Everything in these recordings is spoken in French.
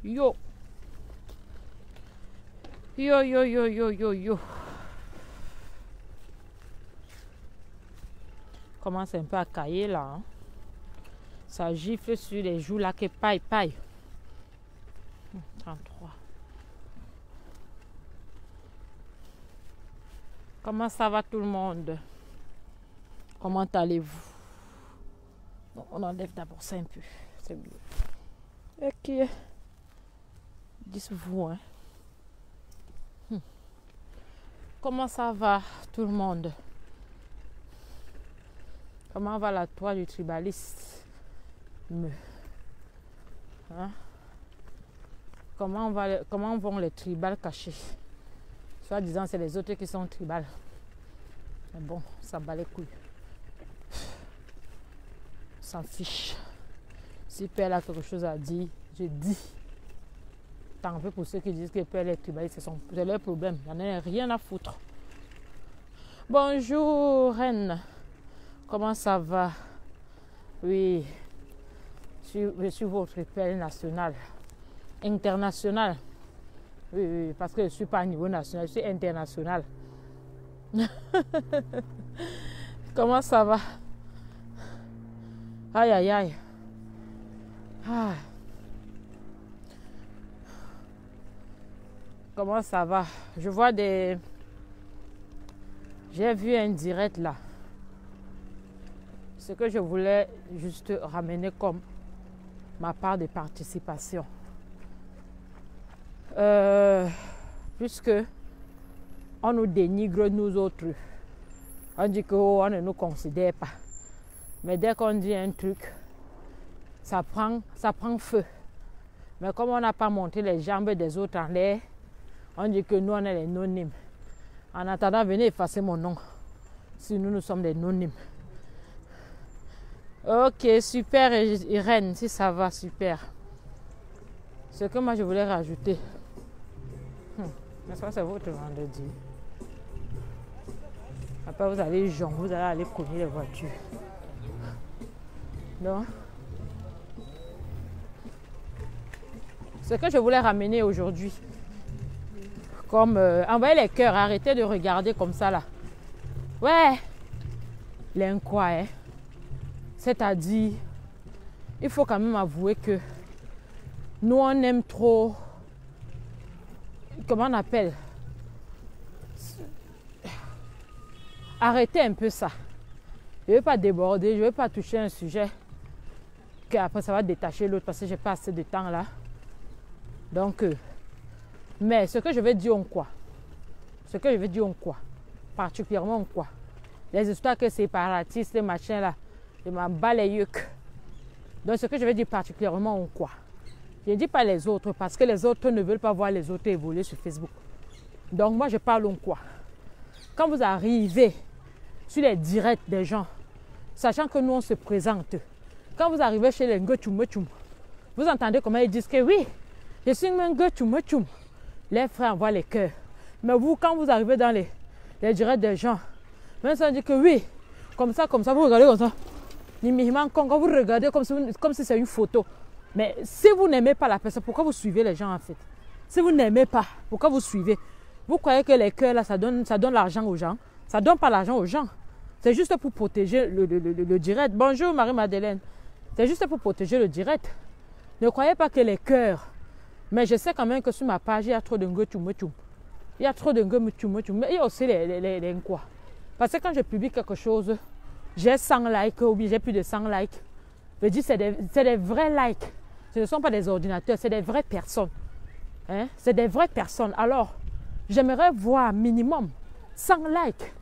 Yo. Yo, yo, yo, yo, yo, yo. Commence un peu à cailler là. Hein. Ça gifle sur les joues là que paille, paille. 33. Comment ça va tout le monde? Comment allez-vous? Bon, on enlève d'abord ça un peu. C'est mieux. Ok. Dites-vous, hein. Comment ça va tout le monde? Comment va la toile du tribaliste? Hein? Comment vont les tribales cachés? Soit disant c'est les autres qui sont tribales. Mais bon, ça bat les couilles. On s'en fiche. Si Père a quelque chose à dire, je dis. Tant pis pour ceux qui disent que Père est tribaliste, c'est leur problème. Il n'y en a rien à foutre. Bonjour Reine. Comment ça va? Oui. Je suis votre Père national. International. Oui, oui, parce que je ne suis pas au niveau national, je suis international. Comment ça va? Aïe, aïe, aïe. Ah. Comment ça va? Je vois des... J'ai vu un direct là. Ce que je voulais juste ramener comme ma part de participation. Puisque on nous dénigre nous autres. On dit qu'on ne nous considère pas. Mais dès qu'on dit un truc, ça prend feu. Mais comme on n'a pas monté les jambes des autres en l'air, on dit que nous on est les non-nimes. En attendant, venez effacer mon nom. Si nous sommes des non-nimes. Ok, super Irène, si ça va, super. Ce que moi je voulais rajouter. Mais ça c'est votre vendredi. Après vous allez jongler, vous allez aller cogner les voitures. Donc, ce que je voulais ramener aujourd'hui, comme envoyer les cœurs, arrêtez de regarder comme ça là. Ouais, l'inquoi, hein. C'est-à-dire, il faut quand même avouer que nous on aime trop, comment on appelle, arrêtez un peu ça. Je ne veux pas déborder, je ne veux pas toucher un sujet qu'après ça va détacher l'autre parce que je n'ai pas assez de temps là. Donc, mais ce que je vais dire en quoi? Ce que je vais dire en quoi? Particulièrement en quoi? Les histoires que séparatistes, les machins là, je m'en bats les yeux. Donc, ce que je vais dire particulièrement en quoi? Je ne dis pas les autres parce que les autres ne veulent pas voir les autres évoluer sur Facebook. Donc, moi, je parle en quoi? Quand vous arrivez sur les directs des gens, sachant que nous, on se présente, quand vous arrivez chez les Ngochum, vous entendez comment ils disent que oui, je suis un Ngochum. Les frères envoient les cœurs. Mais vous, quand vous arrivez dans les directs des gens, même ça dit que oui, comme ça, vous regardez comme ça. Quand vous regardez comme si c'est une photo. Mais si vous n'aimez pas la personne, pourquoi vous suivez les gens en fait? Si vous n'aimez pas, pourquoi vous suivez? Vous croyez que les cœurs là, ça donne l'argent aux gens? Ça ne donne pas l'argent aux gens. C'est juste pour protéger le direct. Bonjour Marie-Madeleine. C'est juste pour protéger le direct. Ne croyez pas que les cœurs. Mais je sais quand même que sur ma page, il y a trop de ngochum. Il y a trop de ngochum. Mais il y a aussi les quoi. Parce que quand je publie quelque chose, j'ai 100 likes ou bien j'ai plus de 100 likes. Je dis c'est des vrais likes. Ce ne sont pas des ordinateurs, c'est des vraies personnes. Hein? C'est des vraies personnes. Alors, j'aimerais voir minimum 100 likes.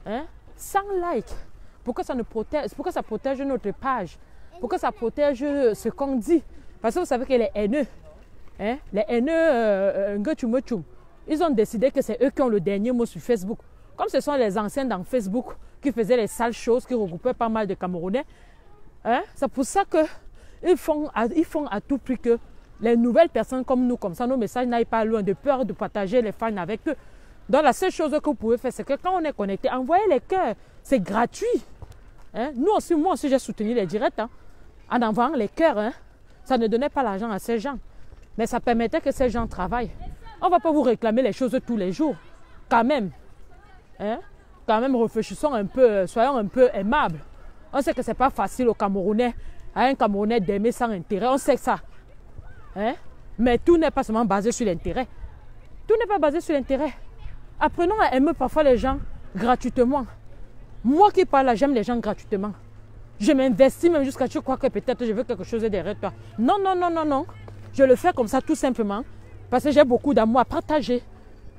Hein? 100 likes. Pour que ça protège notre page. Pour que ça protège ce qu'on dit. Parce que vous savez que les haineux, hein? Les haineux, ils ont décidé que c'est eux qui ont le dernier mot sur Facebook. Comme ce sont les anciens dans Facebook qui faisaient les sales choses, qui regroupaient pas mal de Camerounais, hein? C'est pour ça qu'ils font à tout prix que les nouvelles personnes comme nous, comme ça, nos messages n'aillent pas loin, de peur de partager les fans avec eux. Donc la seule chose que vous pouvez faire, c'est que quand on est connecté, envoyez les cœurs. C'est gratuit. Hein? Moi aussi, j'ai soutenu les directs. Hein? En envoyant les cœurs, hein? Ça ne donnait pas l'argent à ces gens. Mais ça permettait que ces gens travaillent. On ne va pas vous réclamer les choses tous les jours. Quand même. Hein? Quand même, réfléchissons un peu, soyons un peu aimables. On sait que ce n'est pas facile aux Camerounais, à un Camerounais d'aimer sans intérêt. On sait ça. Hein? Mais tout n'est pas seulement basé sur l'intérêt. Tout n'est pas basé sur l'intérêt. Apprenons à aimer parfois les gens gratuitement. Moi qui parle là, j'aime les gens gratuitement. Je m'investis même jusqu'à ce que je crois que peut-être je veux quelque chose derrière toi. Non, non, non, non, non. Je le fais comme ça tout simplement parce que j'ai beaucoup d'amour à partager.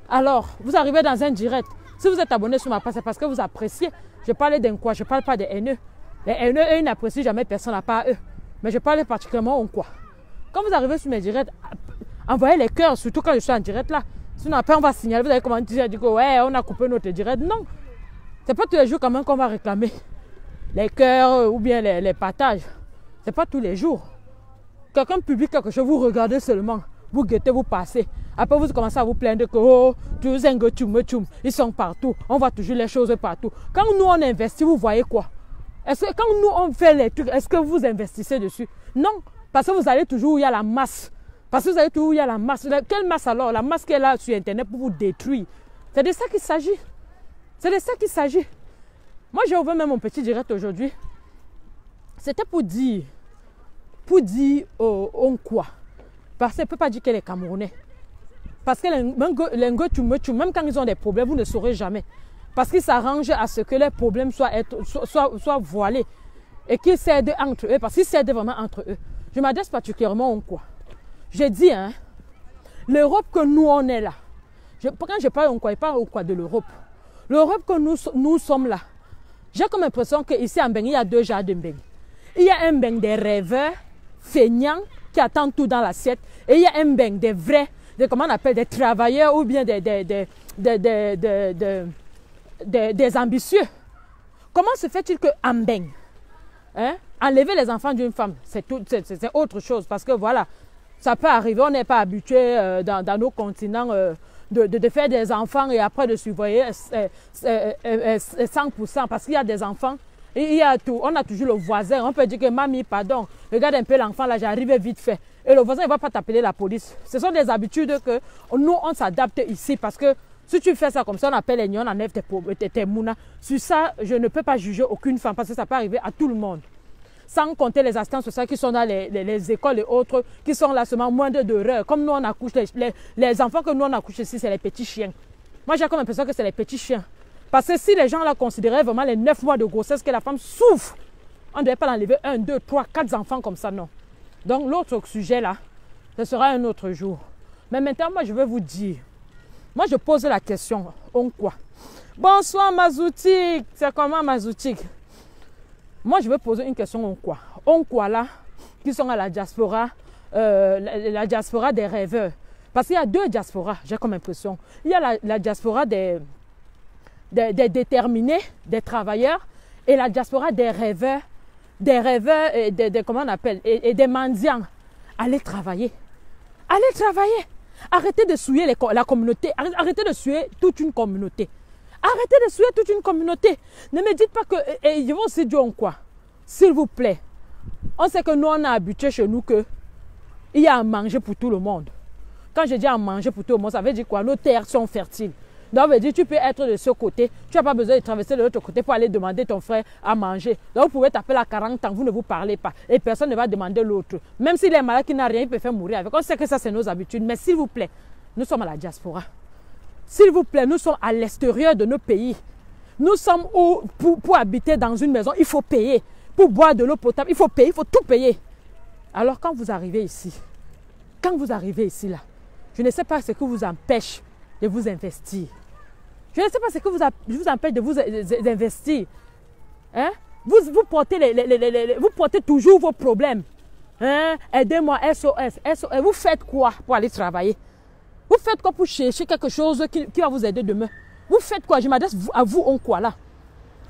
Alors, vous arrivez dans un direct. Si vous êtes abonné sur ma page, c'est parce que vous appréciez. Je parle d'un quoi? Je ne parle pas des haineux. Les haineux, eux, ils n'apprécient jamais personne à part eux. Mais je parle particulièrement en quoi. Quand vous arrivez sur mes directs, envoyez les cœurs, surtout quand je suis en direct là. Sinon après on va signaler, vous allez comment dire que ouais, on a coupé notre direct. Non, c'est pas tous les jours quand même qu'on va réclamer les cœurs ou bien les partages. C'est pas tous les jours. Quelqu'un publie quelque chose, vous regardez seulement, vous guettez, vous passez. Après vous commencez à vous plaindre que oh, ils sont partout, on voit toujours les choses partout. Quand nous on investit, vous voyez quoi? Est-ce que quand nous on fait les trucs, est-ce que vous investissez dessus? Non, parce que vous allez toujours où il y a la masse. Parce que vous allez toujours où il y a la masse. Quelle masse alors? La masse qui est là sur Internet pour vous détruire. C'est de ça qu'il s'agit. C'est de ça qu'il s'agit. Moi, j'ai ouvert même mon petit direct aujourd'hui. C'était pour dire on quoi. Parce qu'on ne peut pas dire qu'elle est Camerounais. Parce que les Ngo, même quand ils ont des problèmes, vous ne saurez jamais. Parce qu'ils s'arrangent à ce que les problèmes soient voilés. Et qu'ils s'aident entre eux. Parce qu'ils s'aident vraiment entre eux. Je m'adresse particulièrement au quoi. J'ai dit, hein, l'Europe que nous on est là. Quand je parle au quoi, je parle au quoi de l'Europe. L'Europe que nous sommes là. J'ai comme l'impression qu'ici en Beng, il y a deux genres de Beng. Il y a un Beng des rêveurs, feignants, qui attendent tout dans l'assiette. Et il y a un Beng des vrais, comment on appelle, des travailleurs ou bien des ambitieux. Comment se fait-il qu'en Beng, hein, enlever les enfants d'une femme, c'est autre chose. Parce que voilà, ça peut arriver, on n'est pas habitué dans nos continents de faire des enfants et après de surveiller 100%. Parce qu'il y a des enfants, il y a tout. On a toujours le voisin, on peut dire que mamie, pardon, regarde un peu l'enfant là, j'arrive vite fait. Et le voisin, il ne va pas t'appeler la police. Ce sont des habitudes que nous, on s'adapte ici parce que si tu fais ça comme ça, on appelle les nions, on enlève tes mounas. Sur ça, je ne peux pas juger aucune femme parce que ça peut arriver à tout le monde. Sans compter les assistants sociaux qui sont dans les écoles et autres, qui sont là seulement moins d'heures. Comme nous, on accouche, les enfants que nous, on accouche ici, c'est les petits chiens. Moi, j'ai comme l'impression que c'est les petits chiens. Parce que si les gens là considéraient vraiment les 9 mois de grossesse que la femme souffre, on ne devait pas l'enlever 1, 2, 3, 4 enfants comme ça, non. Donc, l'autre sujet là, ce sera un autre jour. Mais maintenant, moi, je vais vous dire. Moi, je pose la question, on quoi? Bonsoir, Mazoutik. C'est comment, Mazoutik? Moi, je vais poser une question, on quoi? On quoi là, qui sont à la diaspora des rêveurs. Parce qu'il y a deux diasporas, j'ai comme impression. Il y a la diaspora des déterminés, des travailleurs, et la diaspora des rêveurs, et comment on appelle, et des mendiants. Allez travailler. Allez travailler. Arrêtez de souiller la communauté. Arrêtez de souiller toute une communauté. Arrêtez de souiller toute une communauté. Ne me dites pas que... Et je vais aussi dire en quoi. S'il vous plaît. On sait que nous, on a habitué chez nous qu'il y a à manger pour tout le monde. Quand je dis à manger pour tout le monde, ça veut dire quoi? Nos terres sont fertiles. Donc, ça veut dire que tu peux être de ce côté. Tu n'as pas besoin de traverser de l'autre côté pour aller demander ton frère à manger. Donc, vous pouvez taper à 40 ans, vous ne vous parlez pas. Et personne ne va demander l'autre. Même s'il est malade, qui n'a rien, il peut faire mourir avec. On sait que ça, c'est nos habitudes. Mais s'il vous plaît, nous sommes à la diaspora. S'il vous plaît, nous sommes à l'extérieur de nos pays. Nous sommes où pour habiter dans une maison, il faut payer. Pour boire de l'eau potable, il faut payer, il faut tout payer. Alors quand vous arrivez ici, là, je ne sais pas ce qui vous empêche de vous investir. Je ne sais pas ce qui vous empêche de vous investir. Hein? Vous portez toujours vos problèmes. Hein? Aidez-moi, SOS, SOS. Vous faites quoi pour aller travailler? Vous faites quoi pour chercher quelque chose qui va vous aider demain? Vous faites quoi? Je m'adresse à vous, on quoi là?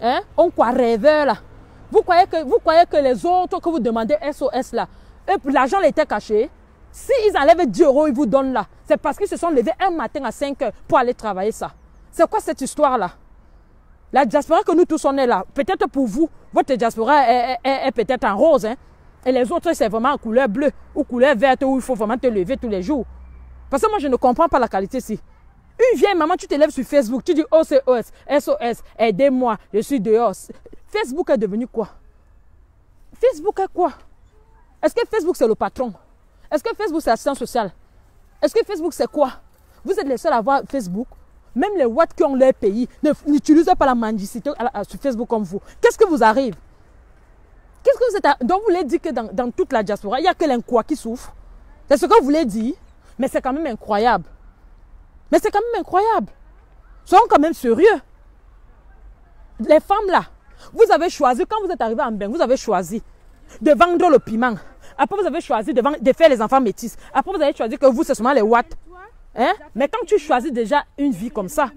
Hein? On quoi rêveur là? Vous croyez que les autres que vous demandez SOS là, l'argent était caché? S'ils enlèvent 10 €, ils vous donnent là. C'est parce qu'ils se sont levés un matin à 5 h pour aller travailler ça. C'est quoi cette histoire là? La diaspora que nous tous on est là, peut-être pour vous, votre diaspora est peut-être en rose. Hein? Et les autres, c'est vraiment en couleur bleue ou couleur verte où il faut vraiment te lever tous les jours. Parce que moi, je ne comprends pas la qualité ici. Une vieille maman, tu te lèves sur Facebook, tu dis OCOS, SOS, aidez-moi, je suis dehors. Facebook est devenu quoi? Facebook est quoi? Est-ce que Facebook c'est le patron? Est-ce que Facebook c'est l'assistance sociale? Est-ce que Facebook c'est quoi? Vous êtes les seuls à avoir Facebook. Même les Watts qui ont leur pays n'utilisent pas la mendicité sur Facebook comme vous. Qu'est-ce que vous arrive? Qu'est-ce que vous êtes donc vous voulez dire que dans toute la diaspora, il n'y a que l'incroix qui souffre? C'est ce que vous voulez dire? Mais c'est quand même incroyable. Mais c'est quand même incroyable. Soyons quand même sérieux. Les femmes là, vous avez choisi, quand vous êtes arrivé en Mbeng, vous avez choisi de vendre le piment. Après, vous avez choisi de faire les enfants métis. Après, vous avez choisi que vous, c'est seulement les Watts. Hein? Mais quand tu choisis déjà une vie comme ça,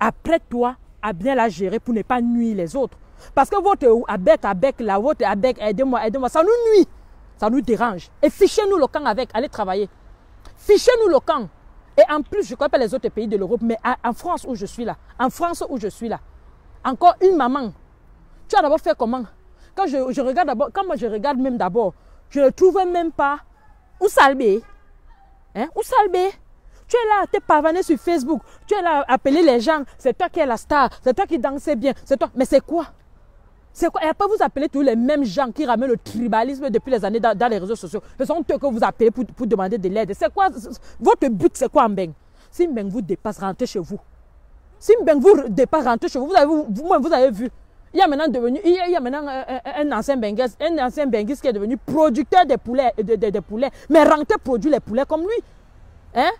après toi, à bien la gérer pour ne pas nuire les autres. Parce que votre avec la vôtre avec aidez-moi, ça nous nuit. Ça nous dérange. Et fichez-nous le camp avec, allez travailler. Fichez-nous le camp. Et en plus, je ne connais pas les autres pays de l'Europe, mais en France où je suis là, encore une maman, tu as d'abord fait comment? Quand je regarde d'abord, quand moi je regarde même d'abord, je ne trouve même pas où Salbé. Hein? Où Salbé? Tu es là, tu es pavané sur Facebook, tu es là à appeler les gens, c'est toi qui es la star, c'est toi qui dansais bien, c'est toi. Mais c'est quoi? C'est quoi? Et après, vous appelez tous les mêmes gens qui ramènent le tribalisme depuis les années dans les réseaux sociaux. Ce sont eux que vous appelez pour demander de l'aide. C'est quoi? Votre but, c'est quoi, Mbeng? Si Mbeng vous dépasse, rentrez chez vous. Si Mbeng vous dépasse, rentrez chez vous. Vous avez vu. Il y a maintenant un ancien Benguis qui est devenu producteur de poulets, de poulets. Mais rentrez produire les poulets comme lui. Hein?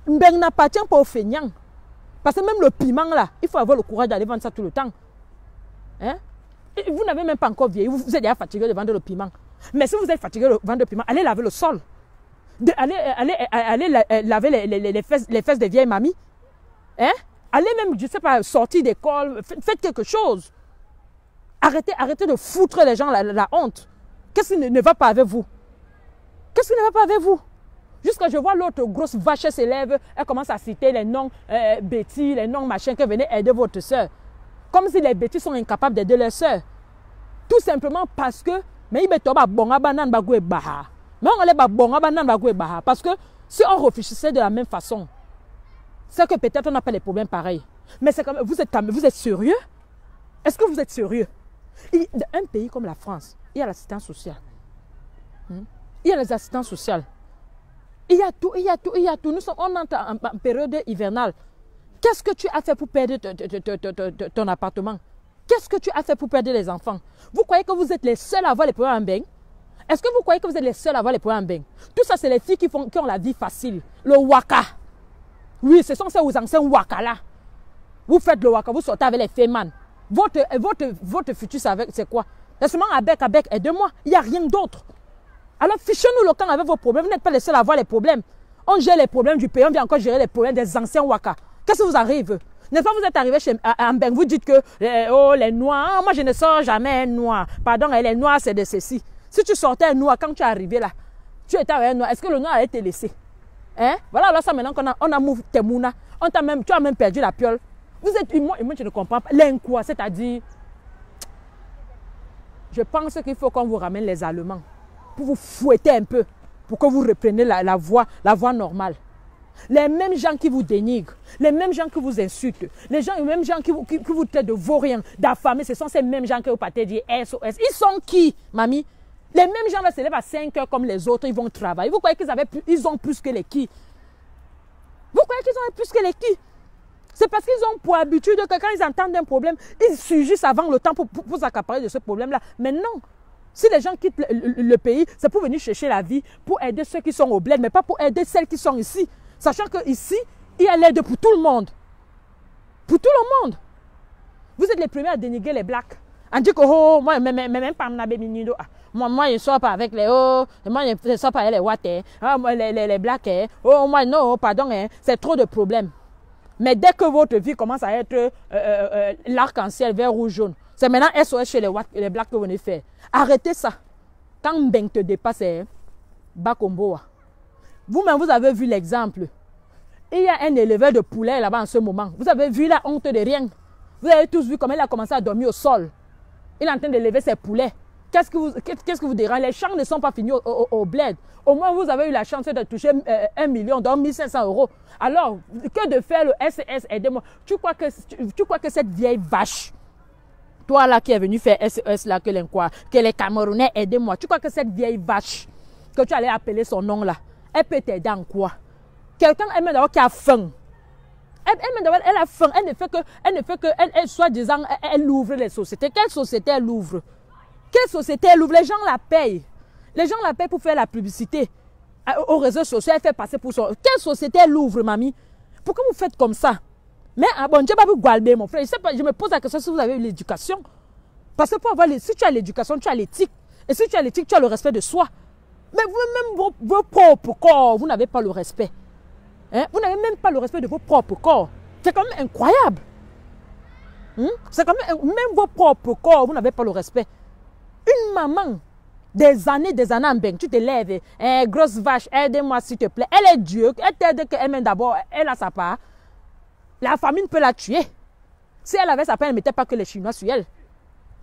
Mbeng n'appartient pas aux feignants. Parce que même le piment, là, il faut avoir le courage d'aller vendre ça tout le temps. Hein? Vous n'avez même pas encore vieilli, vous êtes déjà fatigué de vendre le piment. Mais si vous êtes fatigué de vendre le piment, allez laver le sol. Allez laver les fesses des vieilles mamies. Hein? Allez même, je ne sais pas, sortir d'école, faites quelque chose. Arrêtez de foutre les gens la honte. Qu'est-ce qui ne va pas avec vous? Qu'est-ce qui ne va pas avec vous? Jusqu'à je vois l'autre grosse vache s'élève, elle commence à citer les noms Betty, les noms machin, que venez aider votre soeur. Comme si les bêtises sont incapables d'aider leurs sœurs. Tout simplement parce que parce que si on réfléchissait de la même façon, c'est que peut-être on n'a pas les problèmes pareils. Mais c'est comme vous êtes sérieux? Est-ce que vous êtes sérieux? Un pays comme la France, il y a l'assistance sociale. Il y a les assistances sociales. Il y a tout, il y a tout, il y a tout. On entre en période hivernale. Qu'est-ce que tu as fait pour perdre ton appartement? Qu'est-ce que tu as fait pour perdre les enfants? Vous croyez que vous êtes les seuls à avoir les problèmes en Mbeng? Est-ce que vous croyez que vous êtes les seuls à avoir les problèmes en Mbeng? Tout ça, c'est les filles qui ont la vie facile. Le waka. Oui, ce sont ces anciens waka là. Vous faites le waka, vous sortez avec les fémans. Votre futur, c'est quoi? C'est seulement avec, aidez-moi. Il n'y a rien d'autre. Alors, fichez-nous le camp avec vos problèmes. Vous n'êtes pas les seuls à avoir les problèmes. On gère les problèmes du pays, on vient encore gérer les problèmes des anciens waka. Qu'est-ce qui vous arrive? N'est-ce pas, vous êtes arrivé à Mbeng, vous dites que les noirs, moi je ne sors jamais un noir. Pardon, les noirs c'est de ceci. Si tu sortais un noir, quand tu es arrivé là, tu étais avec un noir, est-ce que le noir allait te laisser? Hein? Voilà, alors ça maintenant qu'on a mouvé tes mouna, tu as même perdu la piole. Vous êtes humain, et moi je ne comprends pas. L'inquoi, c'est-à-dire, je pense qu'il faut qu'on vous ramène les Allemands pour vous fouetter un peu, pour que vous repreniez la voie normale. Les mêmes gens qui vous dénigrent, les mêmes gens qui vous insultent, les mêmes gens qui vous traitent de vauriens, d'affamés, ce sont ces mêmes gens qui vous partez dire SOS. Ils sont qui, mamie? Les mêmes gens là se lèvent à 5 heures comme les autres, ils vont travailler. Vous croyez qu'ils ont plus que les qui? Vous croyez qu'ils ont plus que les qui? C'est parce qu'ils ont pour habitude que quand ils entendent un problème, ils surgissent avant le temps pour s'accaparer de ce problème-là. Mais non, si les gens quittent le pays, c'est pour venir chercher la vie, pour aider ceux qui sont au bled, mais pas pour aider celles qui sont ici. Sachant qu'ici, il y a l'aide pour tout le monde. Pour tout le monde. Vous êtes les premiers à dénigrer les blacks. On dit que, oh, moi, même pas moi, je ne sors pas avec les moi, je ne sors pas avec les water, les blacks, oh, moi, non, pardon, c'est trop de problèmes. Mais dès que votre vie commence à être l'arc-en-ciel vert, rouge, jaune, c'est maintenant SOS chez les blacks que vous venez faire. Arrêtez ça. Quand Mbeng te dépasse, Bakomboa. Vous-même, vous avez vu l'exemple. Il y a un éleveur de poulets là-bas en ce moment. Vous avez vu la honte de rien. Vous avez tous vu comment il a commencé à dormir au sol. Il est en train d'élever ses poulets. Qu'est-ce que vous dérange? Les champs ne sont pas finis au bled. Au moins, vous avez eu la chance de toucher 1 million, donc 1500 euros. Alors, que de faire le SES, aidez-moi. Tu crois que cette vieille vache, toi là qui est venu faire SES là, que les Camerounais, aidez-moi. Tu crois que cette vieille vache, que tu allais appeler son nom là, elle peut t'aider en quoi? Quelqu'un, elle même d'abord qui a faim. Elle a faim. Elle ne fait que, elle soi-disant, elle ouvre les sociétés. Quelle société elle ouvre? Quelle société elle ouvre? Les gens la payent. Les gens la payent pour faire la publicité aux réseaux sociaux. Elle fait passer pour son... Quelle société elle ouvre, mamie? Pourquoi vous faites comme ça? Mais bon, Dieu va vous gualber, mon frère. Je me pose la question si vous avez eu l'éducation. Parce que pour avoir si tu as l'éducation, tu as l'éthique. Et si tu as l'éthique, tu as le respect de soi. Mais vous-même, vos propres corps, vous n'avez pas le respect. Hein? Vous n'avez même pas le respect de vos propres corps. C'est quand même incroyable. C'est quand même vos propres corps, vous n'avez pas le respect. Une maman, des années en bain, tu te lèves, grosse vache, aide-moi s'il te plaît. Elle est Dieu, elle t'aide qu'elle-même d'abord, elle a sa part. La famine peut la tuer. Si elle avait sa part, elle ne mettait pas que les Chinois sur elle.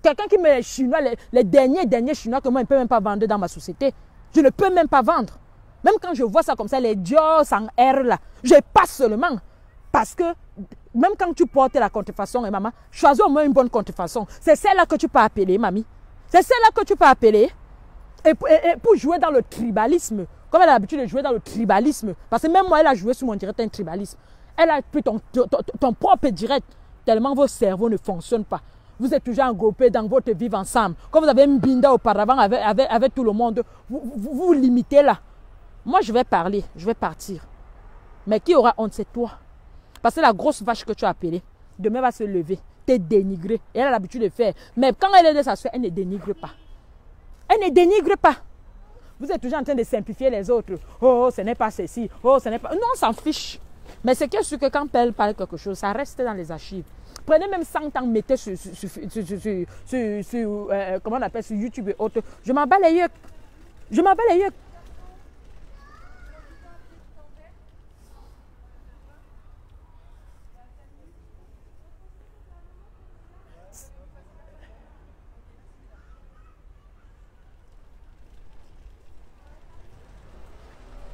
Quelqu'un qui met les Chinois, les derniers Chinois que moi, je ne peux même pas vendre dans ma société. Je ne peux même pas vendre. Même quand je vois ça comme ça, les dios en R là, je passe seulement. Parce que même quand tu portes la contrefaçon, maman, choisis au moins une bonne contrefaçon. C'est celle-là que tu peux appeler, mamie. C'est celle-là que tu peux appeler. Et pour jouer dans le tribalisme, comme elle a l'habitude de jouer dans le tribalisme, parce que même moi, elle a joué sur mon direct un tribalisme. Elle a pris ton propre direct, tellement vos cerveaux ne fonctionnent pas. Vous êtes toujours engroupés dans votre vivre ensemble. Quand vous avez une binda auparavant avec tout le monde, vous limitez là. Moi, je vais parler, je vais partir. Mais qui aura honte, c'est toi. Parce que la grosse vache que tu as appelée, demain va se lever, te dénigrer. Et elle a l'habitude de faire. Mais quand elle est de sa soeur, elle ne dénigre pas. Elle ne dénigre pas. Vous êtes toujours en train de simplifier les autres. Oh, ce n'est pas ceci. Oh, ce n'est pas... Non, on s'en fiche. Mais c'est sûr que quand elle parle quelque chose, ça reste dans les archives. Prenez même 100 ans, mettez sur comment on appelle, sur YouTube et autres. Je m'en bats les yeux. Je m'en bats les yeux.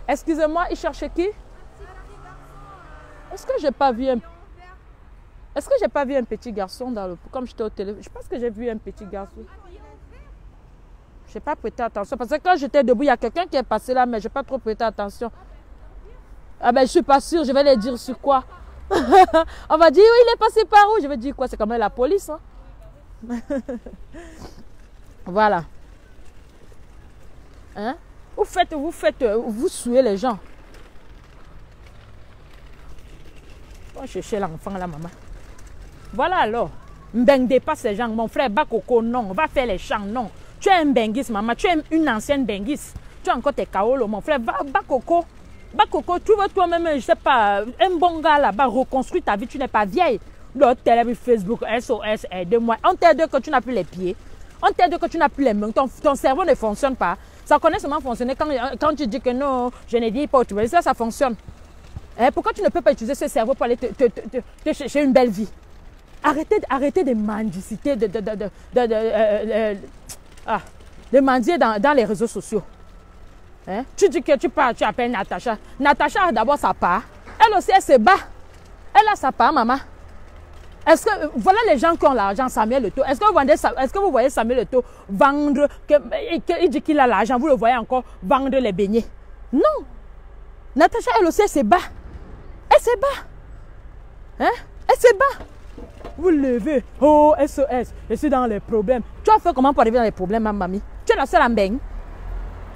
Excusez-moi, il cherchait qui? Est-ce que j'ai pas vu un... Est-ce que j'ai pas vu un petit garçon dans le... Comme j'étais au téléphone, je pense que j'ai vu un petit garçon. Je n'ai pas prêté attention. Parce que quand j'étais debout, il y a quelqu'un qui est passé là, mais je n'ai pas trop prêté attention. Ah ben, je ne suis pas sûre. Je vais les dire sur quoi. On va dire, oui, il est passé par où? Je vais dire quoi? C'est quand même la police. Hein? Voilà. Hein? Vous souillez les gens. On va chercher l'enfant là, maman. Voilà alors. Mbengde pas ces gens. Mon frère Bakoko, non. Va faire les champs, non. Tu es un benguis, maman. Tu es une ancienne benguis. Tu as encore tes kaolo, mon frère. Bakoko. Bakoko, tu veux toi-même, je sais pas, un bon gars là-bas, reconstruire ta vie. Tu n'es pas vieille. Le télé, Facebook, SOS, aide-moi. On t'aide que tu n'as plus les pieds. On t'aide que tu n'as plus les mains. Ton cerveau ne fonctionne pas. Ça connaît seulement fonctionner quand tu dis que non, je ne dis pas. Tu vois, ça fonctionne. Pourquoi tu ne peux pas utiliser ce cerveau pour aller te chercher une belle vie? Arrêtez de mendiciter, de mendier dans les réseaux sociaux. Hein? Tu dis que tu appelles Natacha. Natacha a d'abord sa part. Elle aussi, elle se bat. Elle a sa part, maman. Est-ce que, voilà les gens qui ont l'argent, Samuel Eto'o. Est-ce que vous voyez Samuel Eto'o vendre, il dit qu'il a l'argent, vous le voyez encore vendre les beignets? Non. Natacha, elle aussi, elle se bat. Elle se bat. Hein? Elle se bat. Vous levez. Oh, SOS. Je suis dans les problèmes. Tu as fait comment pour arriver dans les problèmes, ma mamie? Tu es la seule en baigne.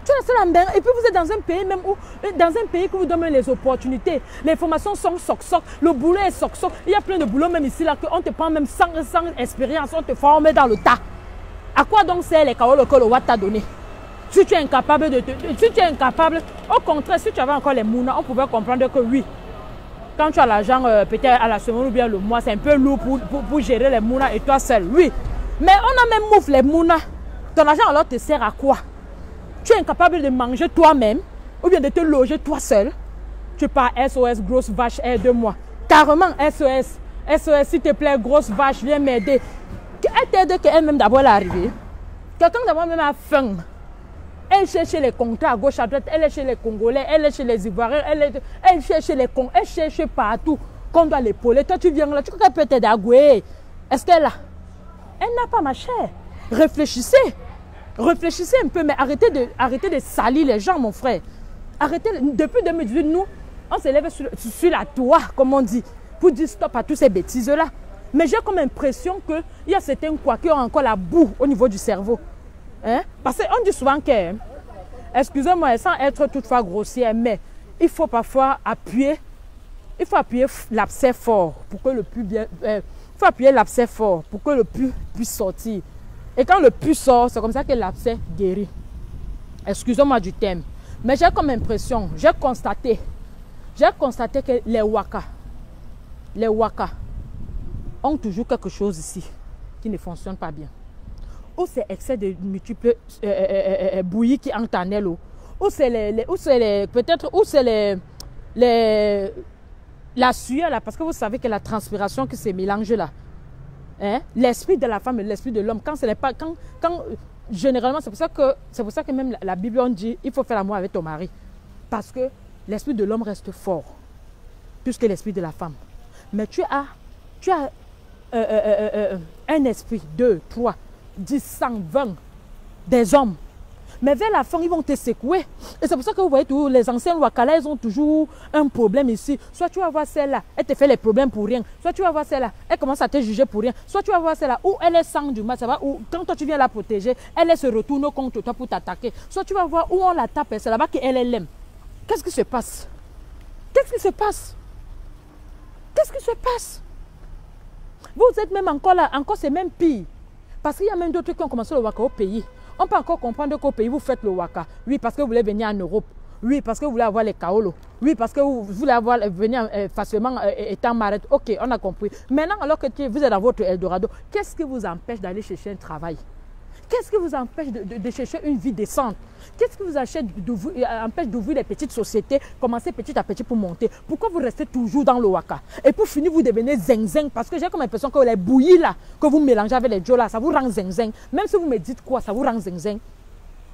Tu es la seule en baigne. Et puis vous êtes dans un pays même où, dans un pays qui vous donne les opportunités. Les formations sont soc-soc. Le boulot est soc-soc. Il y a plein de boulot même ici là qu'on te prend même sans expérience. On te forme dans le tas. À quoi donc c'est les kaolo que le Watt t'a donné? Si tu es incapable si tu es incapable, au contraire, si tu avais encore les mounas, on pouvait comprendre que oui. Quand tu as l'argent, peut-être à la semaine ou bien le mois, c'est un peu lourd pour gérer les mounas et toi seul. Oui. Mais on a même mouf les mounas. Ton argent alors te sert à quoi? Tu es incapable de manger toi-même ou bien de te loger toi seul. Tu pars SOS, grosse vache, aide-moi. Carrément SOS. SOS, s'il te plaît, grosse vache, viens m'aider. Elle t'aide qu'elle-même d'abord elle est arrivée. Quelqu'un d'abord même a faim. Elle cherche les contrats à gauche, à droite, elle est chez les Congolais, elle est chez les Ivoiriens, elle cherche les Congolais, elle cherche partout qu'on doit l'épauler. Toi, tu viens là, tu crois qu'elle peut t'aider à gouer? Est-ce qu'elle a? Elle n'a pas, ma chère. Réfléchissez. Réfléchissez un peu, mais arrêtez de salir les gens, mon frère. Arrêtez. Depuis 2018, nous, on s'élève sur la toit, comme on dit, pour dire stop à toutes ces bêtises-là. Mais j'ai comme impression qu'il y a certains quoi qui ont encore la boue au niveau du cerveau. Hein? Parce qu'on dit souvent que, excusez-moi, sans être toutefois grossière, mais il faut parfois appuyer, l'abcès fort pour que le pus bien, il faut appuyer l'abcès fort pour que le pus puisse sortir. Et quand le pus sort, c'est comme ça que l'abcès guérit. Excusez-moi du thème, mais j'ai comme impression, j'ai constaté que les waka ont toujours quelque chose ici qui ne fonctionne pas bien. Ou c'est excès de multiples bouillies qui entrent en elle, ou c'est peut-être la sueur là, parce que vous savez que la transpiration qui se mélange là, hein? L'esprit de la femme et l'esprit de l'homme, quand ce n'est pas, généralement c'est pour ça que même la Bible on dit il faut faire l'amour avec ton mari, parce que l'esprit de l'homme reste fort plus que l'esprit de la femme. Mais tu as un esprit, 2, 3, 10, 100, 20 des hommes. Mais vers la fin, ils vont te secouer. Et c'est pour ça que vous voyez tous les anciens Wakala, ils ont toujours un problème ici. Soit tu vas voir celle-là, elle te fait les problèmes pour rien. Soit tu vas voir celle-là, elle commence à te juger pour rien. Soit tu vas voir celle-là, où elle est sans du mal, ça va, où quand toi tu viens la protéger, elle se retourne contre toi pour t'attaquer. Soit tu vas voir où on la tape, c'est là-bas qu'elle l'aime. Qu'est-ce qui se passe? Qu'est-ce qui se passe? Qu'est-ce qui se passe? Vous êtes même encore là, encore c'est même pire. Parce qu'il y a même d'autres qui ont commencé le waka au pays. On peut encore comprendre qu'au pays, vous faites le waka. Oui, parce que vous voulez venir en Europe. Oui, parce que vous voulez avoir les kaolos. Oui, parce que vous voulez venir facilement étant marette. Ok, on a compris. Maintenant, alors que vous êtes dans votre Eldorado, qu'est-ce qui vous empêche d'aller chercher un travail? Qu'est-ce qui vous empêche de chercher une vie décente? Qu'est-ce qui vous empêche d'ouvrir les petites sociétés, commencer petit à petit pour monter? Pourquoi vous restez toujours dans le waka? Et pour finir, vous devenez zing-zing, parce que j'ai comme l'impression que les bouillies là, que vous mélangez avec les jolas, ça vous rend zing-zing. Même si vous me dites quoi, ça vous rend zing-zing.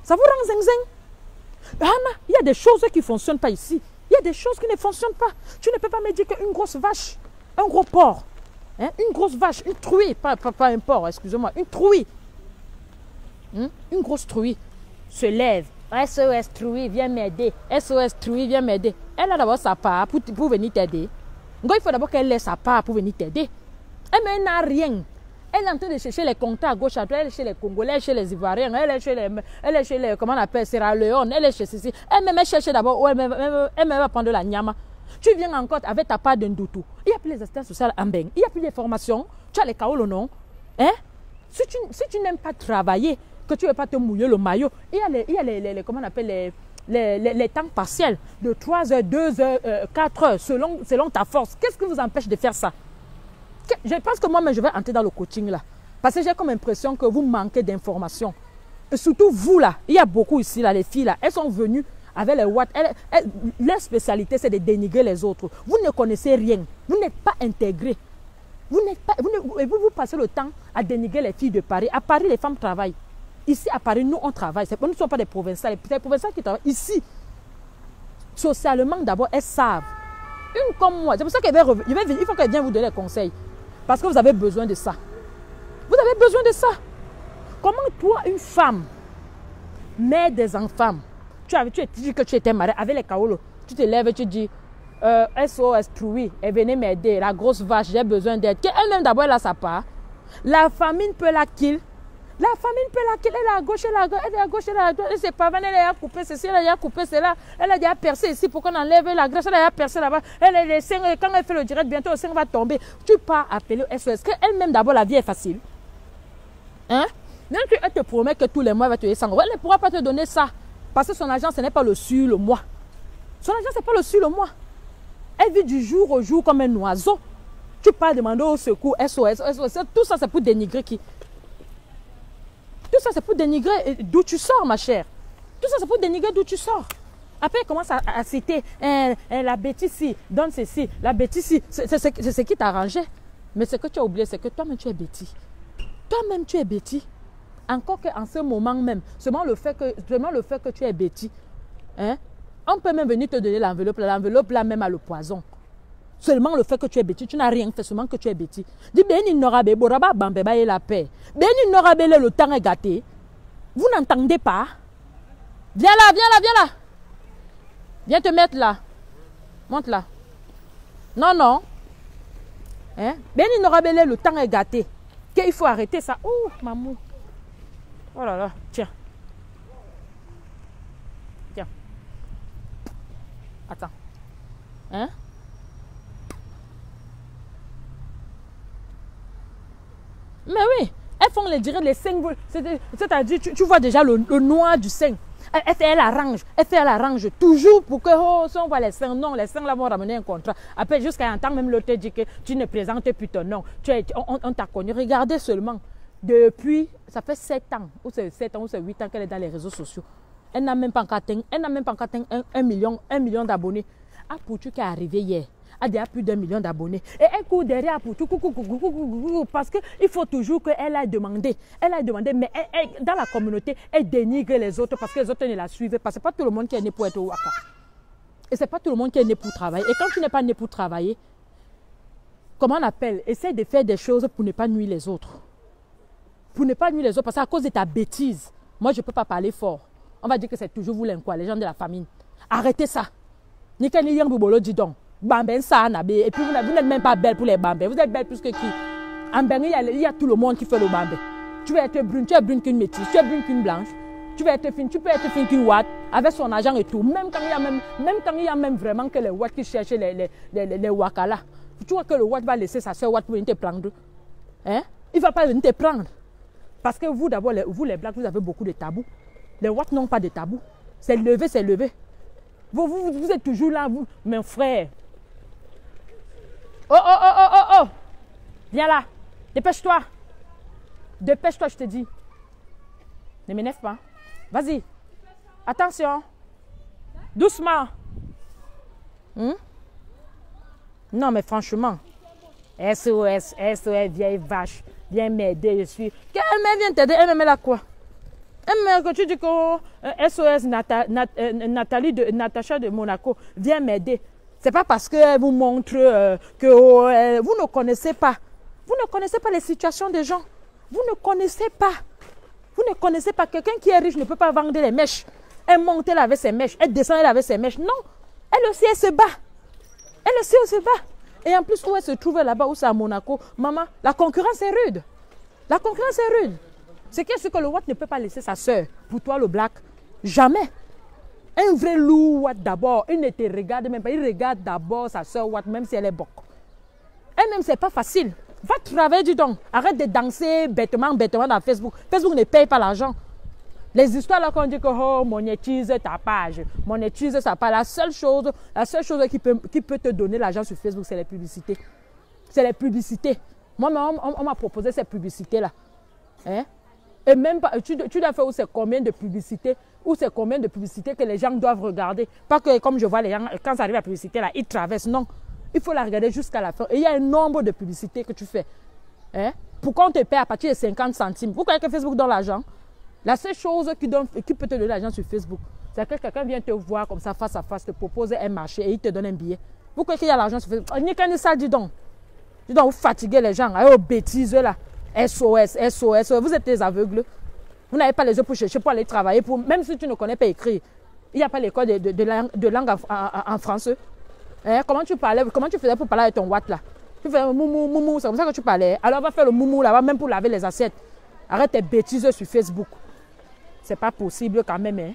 Ça vous rend zing-zing. Anna, il y a des choses qui ne fonctionnent pas ici. Il y a des choses qui ne fonctionnent pas. Tu ne peux pas me dire qu'une grosse vache, un gros porc, hein, une grosse vache, une truie, pas un porc, excusez-moi, une truie. Une grosse truie se lève. SOS truie, viens m'aider. SOS truie, viens m'aider. Elle a d'abord sa part pour venir t'aider. Il faut d'abord qu'elle ait sa part pour venir t'aider. Elle n'a rien. Elle est en train de chercher les contrats à gauche, à droite. Elle est chez les Congolais, elle est chez les Ivoiriens, elle est chez les comment on appelle, Sierra Leone, elle est chez ceci. Elle cherche d'abord où elle va prendre la nyama. Tu viens encore avec ta part d'un doutou. Il n'y a plus les assistants sociaux en Beng. Il n'y a plus les formations. Tu as les kaolos, non? Hein? Si tu n'aimes pas travailler, que tu ne veux pas te mouiller le maillot, il y a les comment on appelle, les temps partiels de 3 heures, 2 heures, 4 heures, selon ta force. Qu'est-ce qui vous empêche de faire ça? Je pense que moi-même, je vais entrer dans le coaching là. Parce que j'ai comme impression que vous manquez d'informations. Et surtout vous là, il y a beaucoup ici, là, les filles là, elles sont venues avec les watts. Leur spécialité, c'est de dénigrer les autres. Vous ne connaissez rien. Vous n'êtes pas intégrés. Vous passez le temps à dénigrer les filles de Paris. À Paris, les femmes travaillent. Ici, à Paris, nous, on travaille. Nous ne sommes pas des provinciales. Les provinciales qui travaillent ici, socialement, d'abord, elles savent. Une comme moi. C'est pour ça qu'il faut qu'elle vienne vous donner des conseils. Parce que vous avez besoin de ça. Vous avez besoin de ça. Comment toi, une femme, mère des enfants, tu dis que tu étais mariée avec les kaolos, tu te lèves et tu dis SOS Trouille, elle venait m'aider, la grosse vache, j'ai besoin d'aide. Elle-même d'abord, elle a sa part. La famine peut la kill. La famine peut la kill. Elle est à gauche, elle est à droite, elle est à gauche, elle est à droite. Elle s'est pas venue, elle a coupé ceci, elle a coupé cela. Elle a déjà percé ici pour qu'on enlève la graisse. Elle a déjà percé là-bas. Quand elle fait le direct, bientôt le sein va tomber. Tu pars appeler SOS. Elle-même d'abord, la vie est facile. Hein? Même si elle te promet que tous les mois, elle va te donner 100 euros. Elle ne pourra pas te donner ça. Parce que son argent, ce n'est pas le sur le mois. Son argent, ce n'est pas le sur le mois. Elle vit du jour au jour comme un oiseau. Tu pars demander au secours, SOS, SOS. Tout ça, c'est pour dénigrer qui? Tout ça, c'est pour dénigrer d'où tu sors, ma chère. Tout ça, c'est pour dénigrer d'où tu sors. Après, elle commence à citer la bêtise ici, donne ceci, la bêtise ici. C'est ce qui t'arrangeait. Mais ce que tu as oublié, c'est que toi-même, tu es bêtise. Toi-même, tu es bêtise. Encore qu'en ce moment même, seulement le fait que tu es bêtis, hein, on peut même venir te donner l'enveloppe. L'enveloppe là même a le poison. Seulement le fait que tu es bêtis, tu n'as rien fait, seulement que tu es bêtis. Dis, Béni Norabe, Boraba Bambeba et la paix. Béni Norabe, le temps est gâté. Vous n'entendez pas? Viens là, viens là, viens là. Viens te mettre là. Monte là. Non, non. Hein? Béni Norabe, le temps est gâté. Il faut arrêter ça. Oh, maman. Oh là là, tiens. Tiens. Attends. Hein? Mais oui, elles font les 5 vols. C'est-à-dire, tu vois déjà le noir du sein. Elle arrange toujours pour que, oh, si on voit les seins, non, les seins là vont ramener un contrat. Après, jusqu'à un temps, même l'autre dit que tu ne présentes plus ton nom. On t'a connu. Regardez seulement, depuis, ça fait 7 ans, ou c'est 7 ans, ou c'est 8 ans qu'elle est dans les réseaux sociaux. Elle n'a même pas encore atteint, un million d'abonnés. Ah, Poutou qui est arrivé hier. A déjà plus d'1 million d'abonnés. Et elle court derrière pour tout, parce qu'il faut toujours qu'elle aille demander. Elle a demandé, mais dans la communauté, elle dénigre les autres parce que les autres ne la suivent pas. Ce n'est pas tout le monde qui est né pour être au Waka. Et ce n'est pas tout le monde qui est né pour travailler. Et quand tu n'es pas né pour travailler, comment on appelle? Essaye de faire des choses pour ne pas nuire les autres. Pour ne pas nuire les autres, parce qu'à cause de ta bêtise, moi je ne peux pas parler fort. On va dire que c'est toujours vous les gens de la famille. Arrêtez ça. Nika ni yang bubolo dis donc. Bambin ça nabé. Et puis vous n'êtes même pas belle pour les bambins. Vous êtes belle plus que qui? En Bengui, il y a tout le monde qui fait le bambin. Tu vas être brune, tu es brune qu'une métisse, tu es brune qu'une blanche. Tu vas être fine, tu peux être fine qu'une watt avec son argent et tout. Même quand il y a même vraiment que les watts qui cherchent les wakala. Tu vois que le watt va laisser sa soeur watt pour venir te prendre. Hein? Il ne va pas venir te prendre. Parce que vous d'abord, vous les blacks, vous avez beaucoup de tabous. Les watts n'ont pas de tabous. C'est levé, c'est levé. Vous êtes toujours là, vous, mes frères. Oh. Viens là. Dépêche-toi. Dépêche-toi, je te dis. Ne m'énerve pas. Vas-y. Attention. Doucement. Non, mais franchement. SOS, vieille vache. Viens m'aider, je suis. Elle vient t'aider. Elle me met là quoi? Quand tu dis que SOS Natacha de Monaco vient m'aider. C'est pas parce qu'elle vous montre que vous ne connaissez pas. Vous ne connaissez pas les situations des gens. Vous ne connaissez pas. Vous ne connaissez pas. Quelqu'un qui est riche ne peut pas vendre les mèches. Elle monte là avec ses mèches. Elle descend là avec ses mèches. Non. Elle aussi, elle se bat. Elle aussi, elle se bat. Et en plus, où elle se trouve là-bas, où c'est à Monaco, maman, la concurrence est rude. La concurrence est rude. C'est qu'est-ce que le Watt ne peut pas laisser sa soeur. Pour toi, le black, jamais. Un vrai loup Watt d'abord, il ne te regarde même pas. Il regarde d'abord sa soeur Watt, même si elle est boc. Elle-même, c'est pas facile. Va travailler du donc. Arrête de danser bêtement dans Facebook. Facebook ne paye pas l'argent. Les histoires là qu'on dit que oh, monétise ta page, monétise sa page. La seule chose qui peut te donner l'argent sur Facebook, c'est les publicités. C'est les publicités. Moi, on m'a proposé ces publicités-là. Hein? Et même pas, tu dois faire où c'est combien de publicités, que les gens doivent regarder. Pas que comme je vois les gens, quand ça arrive à la publicité, là, ils traversent. Non, il faut la regarder jusqu'à la fin. Et il y a un nombre de publicités que tu fais. Hein? Pourquoi on te paie à partir de 50 centimes? Vous croyez que Facebook donne l'argent? La seule chose qui peut te donner l'argent sur Facebook, c'est que quelqu'un vient te voir comme ça face à face, te propose un marché et il te donne un billet. Vous croyez qu'il y a l'argent sur Facebook? Ni qu'un ça, dis donc. Dis donc, vous fatiguez les gens. Aux bêtises là. SOS. Vous êtes des aveugles. Vous n'avez pas les yeux pour chercher, pour aller travailler. Même si tu ne connais pas écrire. Il n'y a pas l'école de langue en français. Hein? Comment tu faisais pour parler avec ton Watt là? Tu fais un moumou, c'est comme ça que tu parlais. Alors va faire le moumou là-bas, même pour laver les assiettes. Arrête tes bêtises sur Facebook. C'est pas possible quand même. Hein?